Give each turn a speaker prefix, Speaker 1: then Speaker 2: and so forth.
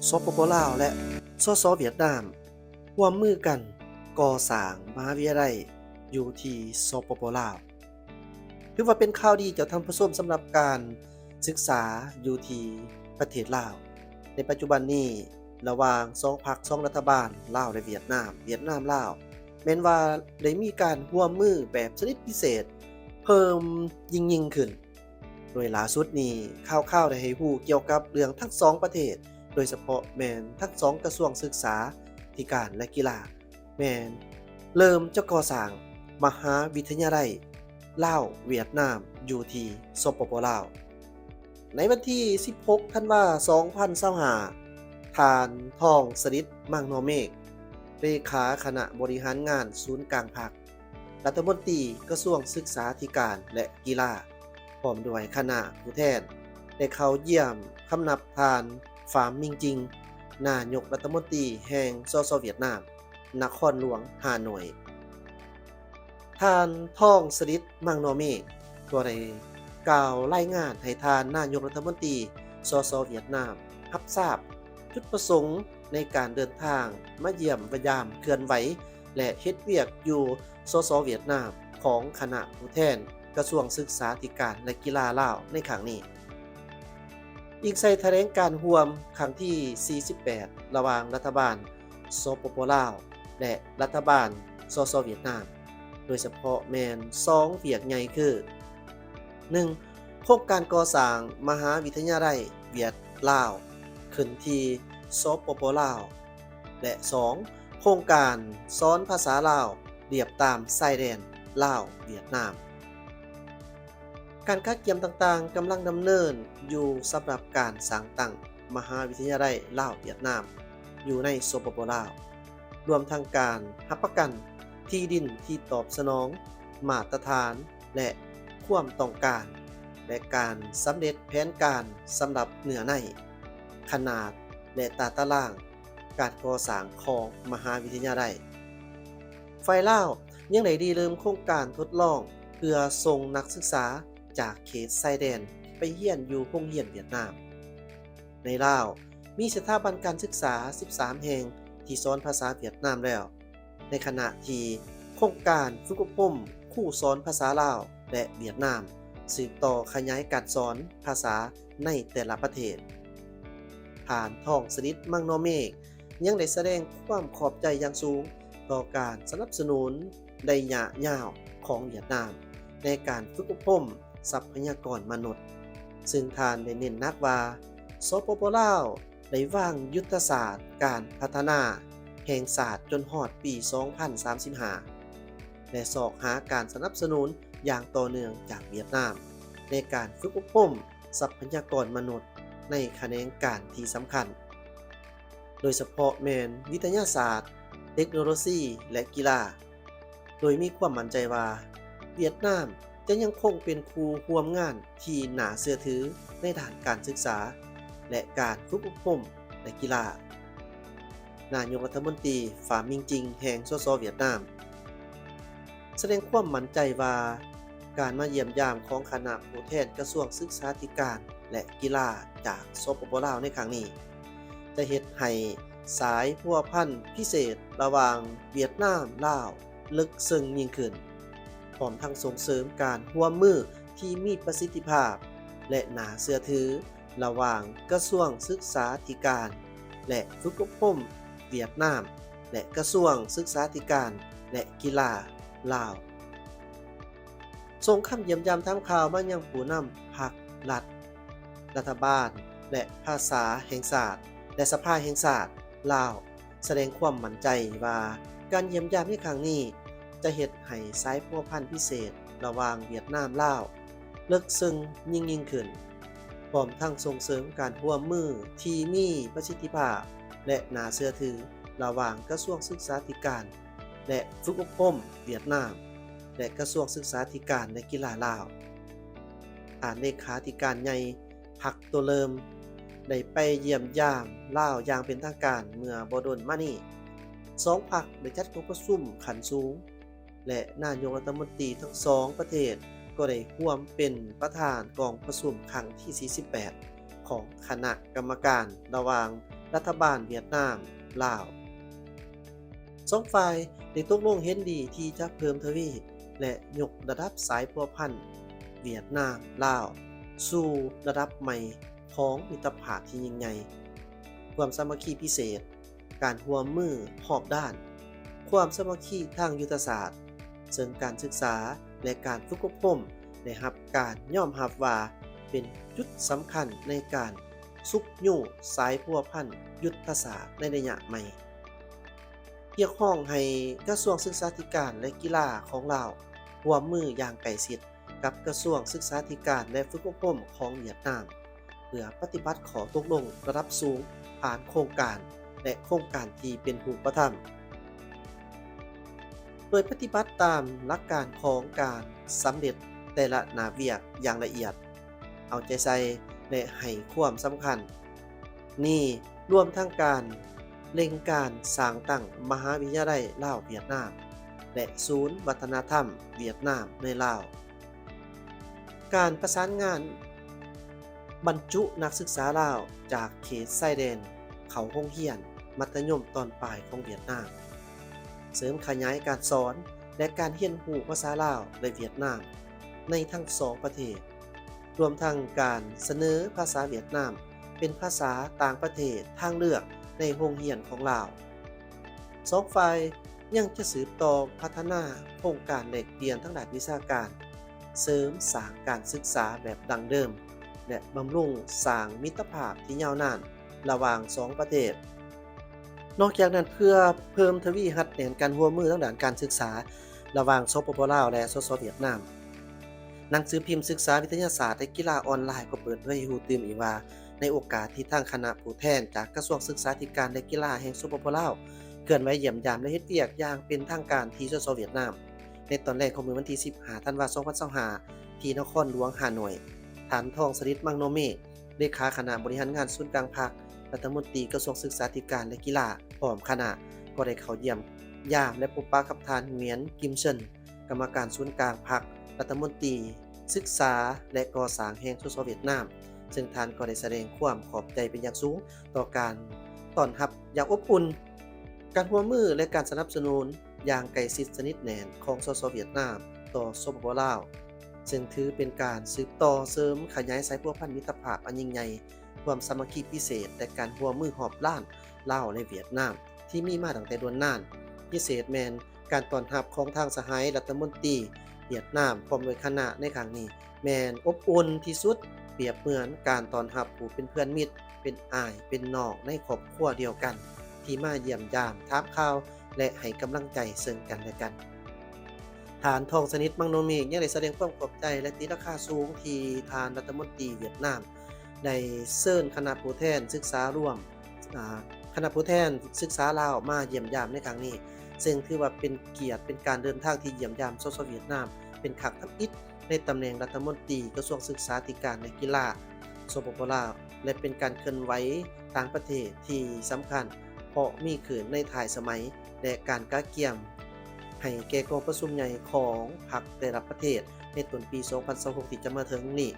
Speaker 1: สปป.ลาวและสส.เวียดนามร่วมมือกันก่อสร้างมหาวิทยาลัยอยู่ที่สปป.ลาวถือว่าเป็นข่าวดีจากท่านผู้ชมสำหรับการศึกษาอยู่ที่ประเทศลาวในปัจจุบันนี้ระหว่าง2พรรค2รัฐบาลลาวและเวียดนามลาวแม้นว่าได้มีการร่วมมือแบบชนิดพิเศษเพิ่มยิ่งขึ้นโดยล่าสุดนี้ข่าวได้ให้รู้เกี่ยวกับเรื่องทั้ง2ประเทศโดยเฉพาะแม่นทั้ง2กระทรวงศึกษาธิการและกีฬาแม่นเริ่มจะก่อสร้างมหาวิทยาลัยลาวเวียดนามอยู่ที่สปป.ลาวในวันที่16ธันวาคม2025ท่านทองสฤษดิ์มั่งนอเมฆเลขาคณะบริหารงานศูนย์กลางพรรครัฐมนตรีกระทรวงศึกษาธิการและกีฬาพร้อมด้วยคณะผู้แทนได้เข้าเยี่ยมคำนับทานฟาร์มมิงจิงนายกรัฐมนตรีแห่งสส.เวียดนามนครหลวงฮานอยท่านทองสฤษดิ์มั่งนอเมฆก็ได้กล่าวรายงานให้ท่านนายกรัฐมนตรีสส.เวียดนามรับทราบจุดประสงค์ในการเดินทางมาเยี่ยมยามเคลื่อนไหวและเฮ็ดเวียกอยู่สส.เวียดนามของคณะผู้แทนกระทรวงศึกษาธิการและกีฬาลาวในครั้งนี้อีกใส่แถลงการร่วมครั้งที่ 48 ระหว่างรัฐบาลสปป.ลาวและรัฐบาลสส.เวียดนามโดยเฉพาะแม่น2เวียกใหญ่คือ 1. โครงการก่อสร้างมหาวิทยาลัยเวียดลาวขึ้นที่สปป.ลาวและ 2. โครงการสอนภาษาลาวเรียบตามชายแดนลาวเวียดนามการคัดเกียมต่างๆกำลังดำเนินอยู่สำหรับการสร้างตั้งมหาวิทยาลัยลาวเวียดนามอยู่ในสปป.ลาวรวมทั้งการรับประกันที่ดินที่ตอบสนองมาตรฐานและความต้องการและการสำเร็จแผนการสำหรับเนื้อในขนาดและตารางการก่อสร้างของมหาวิทยาลัยฝ่ายลาวยังได้เริ่มโครงการทดลองเพื่อส่งนักศึกษาจากเขตชายแดนไปเรียนอยู่โรงเรียนเวียดนามในลาวมีสถาบันการศึกษา13แห่งที่สอนภาษาเวียดนามแล้วในขณะที่โครงการฝึกอบรมครูสอนภาษาลาวและเวียดนามสืบต่อขยายการสอนภาษาในแต่ละประเทศผ่านทองสฤษดิ์มั่งนอเมฆยังได้แสดงความขอบใจอย่างสูงต่อการสนับสนุนระยะยาวของเวียดนามในการฝึกอบรมทรัพยากรมนุษย์ซึ่งท่านได้เน้นหนักว่าสปป.ลาวได้วางยุทธศาสตร์การพัฒนาแห่งศาสตร์จนฮอดปี 2035 และสอกหาการสนับสนุนอย่างต่อเนื่องจากเวียดนามในการฝึกอบรมทรัพยากรมนุษย์ในแขนงการที่สำคัญโดยเฉพาะแม่นวิทยาศาสตร์เทคโนโลยีและกีฬาโดยมีความมั่นใจว่าเวียดนามจะยังคงเป็นครูร่วมงานที่น่าเชื่อถือในด้านการศึกษาและการฝึกอบรมและกีฬานายกรัฐมนตรีฝามิงจิงแห่งสส.เวียดนามแสดงความมั่นใจว่าการมาเยี่ยมยามของคณะผู้แทนกระทรวงศึกษาธิการและกีฬาจากสปป.ลาวในครั้งนี้จะเฮ็ดให้สายพัวพันพิเศษระหว่างเวียดนามลาวลึกซึ้งยิ่งขึ้นพร้อมทั้งส่งเสริมการร่วมมือที่มีประสิทธิภาพและน่าเชื่อถือระหว่างกระทรวงศึกษาธิการและฝึกอบรมเวียดนามและกระทรวงศึกษาธิการและกีฬาลาวส่งคำเยี่ยมยามทำข่าวมายังผู้นำพรรครัฐบาลและภาษาแห่งศาสตร์และสภาแห่งศาสตร์ลาวแสดงความมั่นใจว่าการเยี่ยมยามในครั้งนี้จะเฮ็ดให้สายพัวพันพิเศษระหว่างเวียดนามลาวลึกซึ้งยิ่งขึ้นพร้อมทั้งส่งเสริมการร่วมมือที่มีประสิทธิภาพและน่าเชื่อถือระหว่างกระทรวงศึกษาธิการและฝึกอบรมเวียดนามและกระทรวงศึกษาธิการและกีฬาลาวเลขาธิการใหญ่พรรคตัวเริ่มได้ไปเยี่ยมยามลาวอย่างเป็นทางการเมื่อบ่ดนมานี้2พรรคได้จัดการประชุมขั้นสูงและนายกรัฐมนตรีทั้ง2ประเทศก็ได้ร่วมเป็นประธานกองประชุมครั้งที่ 48 ของคณะกรรมการระหว่างรัฐบาลเวียดนามลาวสองฝ่ายได้ตกลงเห็นดีที่จะเพิ่มทวีและยกระดับสายพัวพันธ์เวียดนามลาวสู่ระดับใหม่ของมิตรภาพที่ยิ่งใหญ่ความสามัคคีพิเศษการร่วมมือรอบด้านความสามัคคีทางยุทธศาสตร์เสริมการศึกษาและการฝึกอบรมได้รับการยอมรับว่าเป็นจุดสำคัญในการสุกยู่สายพัวพันธ์ยุทธศาสตร์ในระยะใหม่เรียกร้องให้กระทรวงศึกษาธิการและกีฬาของลาวร่วมมืออย่างใกล้ชิดกับกระทรวงศึกษาธิการและฝึกอบรมของเวียดนามเพื่อปฏิบัติขอตกลงระดับสูงผ่านโครงการและโครงการที่เป็นรูปธรรมโดยปฏิบัติตามหลักการของการสำเร็จแต่ละหน้าเวียกอย่างละเอียดเอาใจใส่และให้ความสำคัญนี่รวมทั้งการเล็งการสร้างตั้งมหาวิทยาลัยลาวเวียดนามและศูนย์วัฒนธรรมเวียดนามในลาวการประสานงานบรรจุนักศึกษาลาวจากเขตชายแดนเขาโรงเรียนมัธยมตอนปลายของเวียดนามเสริมขยายการสอนและการเรียนรู้ภาษาลาวและเวียดนามในทั้งสองประเทศรวมทั้งการเสนอภาษาเวียดนามเป็นภาษาต่างประเทศทางเลือกในโรงเรียนของลาวสองฝ่ายยังจะสืบต่อพัฒนาโครงการแลกเปลี่ยนทั้งด้านวิชาการเสริมสร้างการศึกษาแบบดั้งเดิมและบำรุงสร้างมิตรภาพที่ยาวนานระหว่างสองประเทศนอกจากนั้นเพื่อเพิ่มทวีหัดแหนการร่วมมือทางด้านการศึกษาระหว่างสปป.ลาวและสส.เวียดนามหนังสือพิมพ์ศึกษาวิทยาศาสตร์และกีฬาออนไลน์ก็เปิดเผยให้รู้ตื่นอีกว่าในโอกาสที่ทางคณะผู้แทนจากกระทรวงศึกษาธิการและกีฬาแห่งสปป.ลาวเคลื่อนไหวเยี่ยมยามและเฮ็ดเวียกอย่างเป็นทางการที่สส.เวียดนามในตอนแรกของมื้อวันที่15ธันวาคม2025ที่นครหลวงฮานอยฐานทองสฤษดิ์มังโนเมฆเลขาคณะบริหารงานศูนย์กลางภาครัฐมนตรีกระทรวงศึกษาธิการและกีฬาพร้อมคณะก็ได้เข้าเยี่ยมยามและพบปะกับท่านเหมียนกิมเซินกรรมการศูนย์กลางพรรครัฐมนตรีศึกษาและก่อสร้างแห่งสส.เวียดนามซึ่งท่านก็ได้แสดงความขอบใจเป็นอย่างสูงต่อการต้อนรับอย่างอบอุ่นการร่วมมือและการสนับสนุนอย่างใกล้ชิดสนิทแน่นของสส.เวียดนามต่อสปป.ลาวซึ่งถือเป็นการสืบต่อเสริมขยายสายพัวพันธ์มิตรภาพอันยิ่งใหญ่ความสามัคคีพิเศษและการร่วมมือหอบล้านลาวและเวียดนามที่มีมาตั้งแต่ดวนนานพิเศษแมนการต้อนรับของทางสหายรัฐมนตรีเวียดนามพร้อมด้วยคณะในครั้งนี้แมนอบอุ่นที่สุดเปรียบเหมือนการต้อนรับผู้เป็นเพื่อนมิตรเป็นอ้ายเป็นน้องในครอบครัวเดียวกันที่มาเยี่ยมยามถามข่าวและให้กำลังใจซึ่งกันและกันฐานทองสนิทมังโนเมฆยังได้แสดงความขอบใจและตีราคาสูงที่ทานรัฐมนตรีเวียดนามได้เชิญคณะผู้แทนศึกษาร่วมคณะผู้แทนศึกษาลาวมาเยี่ยมยามในครั้งนี้ซึ่งถือว่าเป็นเกียรติเป็นการเดินทางที่เยี่ยมยามสส.เวียดนามเป็นครั้งทำอิฐในตำแหน่งรัฐมนตรีกระทรวงศึกษาธิการและกีฬาสปป.ลาวและเป็นการเคลื่อนไหวต่างประเทศที่สำคัญเพราะมีขึ้นในท้ายสมัยและการกะเกี่ยมให้แก่กองประชุมใหญ่ของพรรคแต่ละประเทศในต้นปี2026ที่จะมาถึงนี้